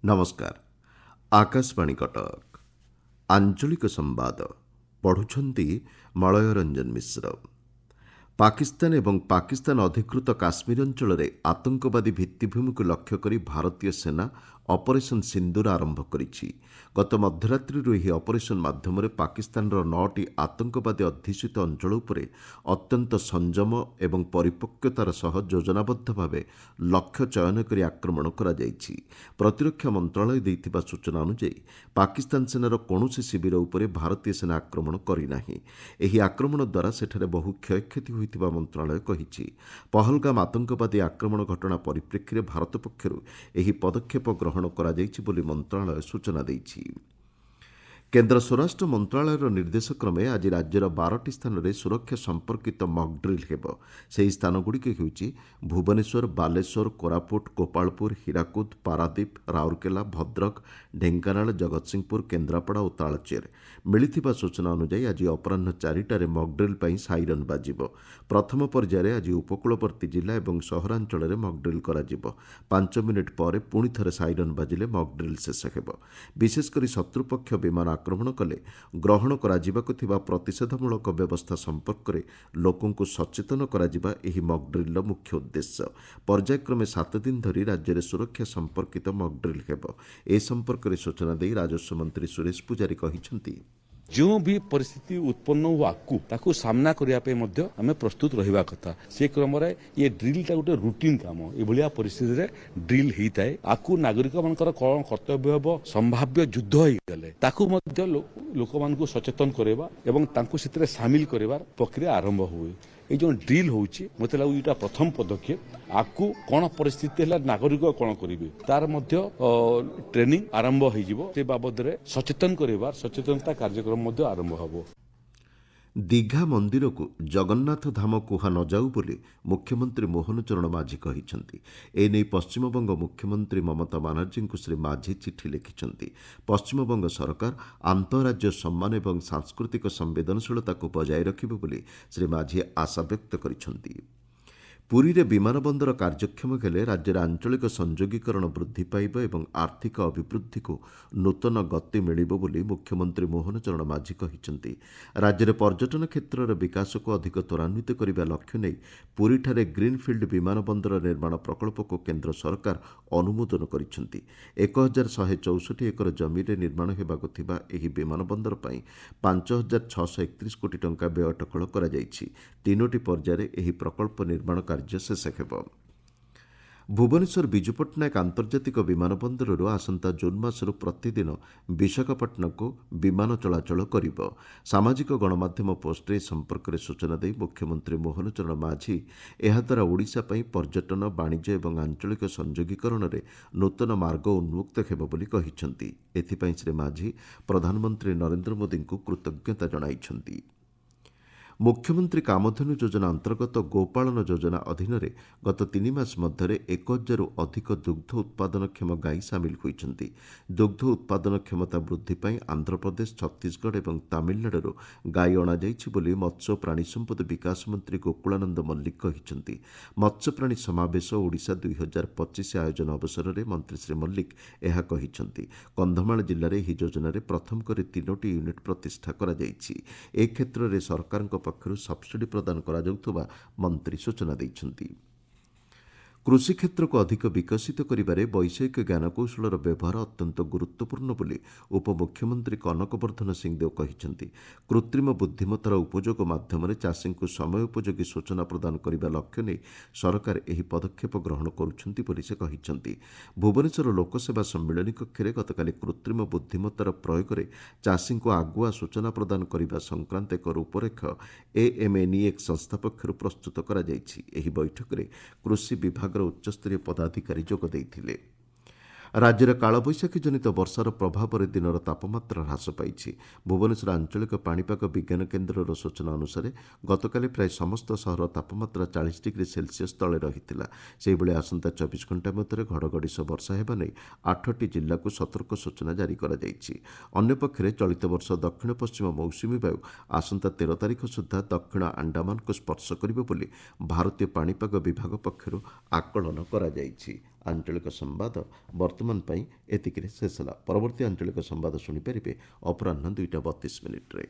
नमस्कार। आकाशवाणी कटक आंचलिक संवाद पढ़ुछंती मलय रंजन मिश्र। पाकिस्तान एवं पाकिस्तान अधिकृत काश्मीर अंचल में आतंकवादी भित्तिभूमि को लक्ष्य कर भारतीय सेना ऑपरेशन सिंदूर आरंभ करिछि। गत मध्यरात्रि यह ऑपरेशन माध्यम पाकिस्तान 9टी आतंकवादी अध्युषित अंचल उपरे अत्यंत संयम एवं परिपक्वतार सह योजनाबद्ध भाव लक्ष्य चयन कर आक्रमण करा जायछि। प्रतिरक्षा मंत्रालय दैथिबा सूचना अनुसार पाकिस्तान सेनार कौनसी शिविर उपरे भारतीय सेना आक्रमण करिनाही। एही आक्रमण द्वारा सेठारे बहु क्षयक्षति होइतिबा मंत्रालय कहिछि। पहलगाम आतंकवादी आक्रमण घटना परिप्रेक्षी भारत पक्षरु एही पदक्षेप ग्रहण करा जायछि बोली मंत्रालय सूचना दैछि। केन्द्र स्वराष्ट्र मंत्रालयर निर्देश क्रमे आज राज्यर 12टी स्थान में सुरक्षा संपर्कित मक ड्रिल हेब। ସେହି ସ୍ଥାନଗୁଡ଼ିକ ହେଉଛି ଭୁବନେଶ୍ୱର, ବାଲେଶ୍ୱର, କୋରାପୁଟ, ଗୋପାଳପୁର, ହୀରାକୁଦ, ପାରାଦୀପ, ରାଉରକେଲା, ଭଦ୍ରକ, ଢେଙ୍କାନାଳ, ଜଗତସିଂହପୁର, କେନ୍ଦ୍ରାପଡ଼ା ଓ ତାଳଚେର। ମିଳିଥିବା ସୂଚନା ଅନୁଯାୟୀ ଆଜି ଅପରାହ୍ନ 4ଟାରେ ମକ୍ ଡ୍ରିଲ୍ ପାଇଁ ସାଇରନ୍ ବାଜିବ। ପ୍ରଥମ ପର୍ଯ୍ୟାୟରେ ଆଜି ଉପକୂଳବର୍ତ୍ତୀ ଜିଲ୍ଲା ଏବଂ ସହରାଞ୍ଚଳରେ ମକ୍ ଡ୍ରିଲ୍ କରାଯିବ। 5 ମିନିଟ୍ ପରେ ପୁଣି ଥରେ ସାଇରନ୍ ବାଜିଲେ ମକ୍ ଡ୍ରିଲ୍ ଶେଷ ହେବ। ବିଶେଷକରି ଶତ୍ରୁପକ୍ଷ ବିମାନ ଆକ୍ରମଣ କଲେ ଗ୍ରହଣ କରାଯିବାକୁ ଥିବା ପ୍ରତିଷେଧମୂଳକ ବ୍ୟବସ୍ଥା ସମ୍ପର୍କରେ ଲୋକଙ୍କୁ ସଚେତନ କରାଯିବା ଏହି ମକ୍ ଡ୍ରିଲ୍ର ମୁଖ୍ୟ ଉଦ୍ଦେଶ୍ୟ। ପର୍ଯ୍ୟାୟକ୍ରମେ 7 ଦିନ ଧରି ରାଜ୍ୟରେ ସୁରକ୍ଷା ସମ୍ପର୍କିତ ମକ୍ ଡ୍ରିଲ୍ ହେବ। ଏ ସମ୍ପର୍କରେ ସୂଚନା ଦେଇ ରାଜସ୍ୱ ମନ୍ତ୍ରୀ ସୁରେଶ ପୂଜାରୀ କହିଛନ୍ତି, जो भी परिस्थिति उत्पन्न हो ताकू सामना करने आम प्रस्तुत रहा कथा। से क्रम ये ड्रिलटा गोटे रुटीन काम ये परिस्थिति ड्रिल होता है। आकु नागरिक मान कौन कर्तव्य हम संभाव्य युद्ध होगले लोक मान सचेतन करवा एवं सामिल करवार प्रक्रिया आरंभ हुए। ये जो ड्रिल होची मत लगे यहाँ प्रथम पदक्षेप। आकु कौन परिस्थिति है नागरिक कौन करेंगे तार ट्रेनिंग आरंभ हो बाबद सचेतन करवार सचेतनता कार्यक्रम आरंभ हो। दीघा मंदिर को जगन्नाथ धाम कुहा न जाऊ बोली मुख्यमंत्री मोहन चरण माझी कहिसेंति। एने पश्चिमबंग मुख्यमंत्री ममता बानार्जी को श्री माझी चिठी लिखिछंति। पश्चिमबंग सरकार आंतरराज्य सम्मान एवं सांस्कृतिक संवेदनशीलता को बजाय रखिबे बोली श्री माझी आशा व्यक्त करिछंति। पुरी रे विमान बंदर कार्यक्षम हेले राज्यर आंचलिक संयोगीकरण वृद्धि पाइब एवं आर्थिक अभिवृद्धि को नूतन गति मिलिब बोली मुख्यमंत्री मोहन चरण माझी कहिसेंति। राज्यर पर्यटन क्षेत्र विकास को अधिक त्वरान्वित करने लक्ष्य नहीं पुरीठारे ग्रीनफिल्ड विमान बंदर निर्माण प्रकल्प को केन्द्र सरकार अनुमोदन करिसेंति। 1164 एकर जमी निर्माण हेबाकु थिबा एही विमान बंदर पई 5631 कोटी टंका व्यय अटकल करा जायछि। 3टी पर्याୟରେ ଏହି ପ୍ରକଳ୍ପ ନିର୍ମାଣ କାର୍ଯ୍ୟ ଶେଷ ହେବ। भुवनेश्वर विजु पट्टनायक आंतर्जातिक विमान बंदरରୁ ଆସନ୍ତା ଜୁନ୍ ମାସରୁ ପ୍ରତିଦିନ ବିଶାଖାପଟ୍ଟନମକୁ ବିମାନ ଚଳାଚଳ କରିବ। ସାମାଜିକ ଗଣମାଧ୍ୟମ ପୋଷ୍ଟରେ ଏ ସମ୍ପର୍କରେ ସୂଚନା ଦେଇ ମୁଖ୍ୟମନ୍ତ୍ରୀ ମୋହନ ଚରଣ ମାଝୀ ଏହାଦ୍ୱାରା ଓଡ଼ିଶା ପାଇଁ ପର୍ଯ୍ୟଟନ, ବାଣିଜ୍ୟ ଏବଂ ଆଞ୍ଚଳିକ ସଂଯୋଗୀକରଣରେ ନୂତନ ମାର୍ଗ ଉନ୍ମୁକ୍ତ ହେବ ବୋଲି କହିଛନ୍ତି। ଏଥିପାଇଁ ଶ୍ରୀ ମାଝୀ ପ୍ରଧାନମନ୍ତ୍ରୀ ନରେନ୍ଦ୍ର ମୋଦିଙ୍କୁ କୃତଜ୍ଞତା ଜଣାଇଛନ୍ତି। मुख्यमंत्री कामधेनु योजना अंतर्गत गोपालन योजना अधीन गत 3 मास मध्य 1000 अधिक दुग्ध उत्पादनक्षम गाई सामिल होती। दुग्ध उत्पादन क्षमता वृद्धि पाई आंध्रप्रदेश, छत्तीसगढ़ और तमिलनाडु गाई अणाଯାଇଛି बोली मत्स्य प्राणी संपद विकास मंत्री गोकुलानंद मल्लिक कहिसेंति। मत्स्य प्राणी समावेश ओडिशा 2025 आयोजन अवसर में मंत्री श्री मल्लिक यह कहिसेंति। कंधमाल जिले में यह योजना प्रथम कर 3टी यूनिट प्रतिष्ठा करा जायछि। ए क्षेत्र में सरकार पक्षर सब्सिडी प्रदान करा जाउथबा मंत्री सूचना दैछन्ति। कृषि क्षेत्र को अधिक विकसित करिबारे वैषयिक ज्ञानकौशलर व्यवहार अत्यंत गुरुत्वपूर्ण बोली उपमुख्यमंत्री कनक वर्धन सिंहदेव कहिसेंति। कृत्रिम बुद्धिमत्तार उपयोग माध्यम चाषी को समय उपयोगी सूचना प्रदान करने लक्ष्य नहीं सरकार एही पदक्षेप ग्रहण करुछन्ति बोली से कहिसेंति। भुवनेश्वर लोकसेवा सम्मिलनी कक्ष में गतकाली कृत्रिम बुद्धिमत्तार प्रयोग में चाषी को आगुआ सूचना प्रदान करने संक्रांत एक रूपरेख AMNEX संस्था पक्षर प्रस्तुत करा जायछि। एही बैठक में कृषि विभाग उच्चस्तरीय पदाधिकारी जोग देइथिले। ରାଜ୍ୟରେ କାଳବୈଶାଖୀ ଜନିତ ବର୍ଷାର ପ୍ରଭାବରେ ଦିନର ତାପମାତ୍ରା ହ୍ରାସ ପାଇଛି। ଭୁବନେଶ୍ୱର ଆଞ୍ଚଳିକ ପାଣିପାଗ ବିଜ୍ଞାନ କେନ୍ଦ୍ରର ସୂଚନା ଅନୁସାରେ ଗତକାଲି ପ୍ରାୟ ସମସ୍ତ ସହର ତାପମାତ୍ରା 40 ଡିଗ୍ରୀ ସେଲ୍ସିୟସ୍ ତଳେ ରହିଥିଲା। ସେହିଭଳି ଆସନ୍ତା 24 ଘଣ୍ଟା ମଧ୍ୟରେ ଘଡ଼ଘଡ଼ି ସହ ବର୍ଷା ହେବା ନେଇ 8ଟି ଜିଲ୍ଲାକୁ ସତର୍କ ସୂଚନା ଜାରି କରାଯାଇଛି। ଅନ୍ୟପକ୍ଷରେ ଚଳିତ ବର୍ଷ ଦକ୍ଷିଣ ପଶ୍ଚିମ ମୌସୁମୀ ବାୟୁ ଆସନ୍ତା 13 ତାରିଖ ସୁଦ୍ଧା ଦକ୍ଷିଣ ଆଣ୍ଡାମାନକୁ ସ୍ପର୍ଶ କରିବ ବୋଲି ଭାରତୀୟ ପାଣିପାଗ ବିଭାଗ ପକ୍ଷରୁ ଆକଳନ କରାଯାଇଛି। ଆଞ୍ଚଳିକ ସମ୍ବାଦ ବର୍ତ୍ତମାନ ପାଇଁ ଏତିକିରେ ଶେଷ ହେଲା। ପରବର୍ତ୍ତୀ ଆଞ୍ଚଳିକ ସମ୍ବାଦ ଶୁଣିପାରିବେ ଅପରାହ୍ନ 2ଟା 32 ମିନିଟ୍ରେ।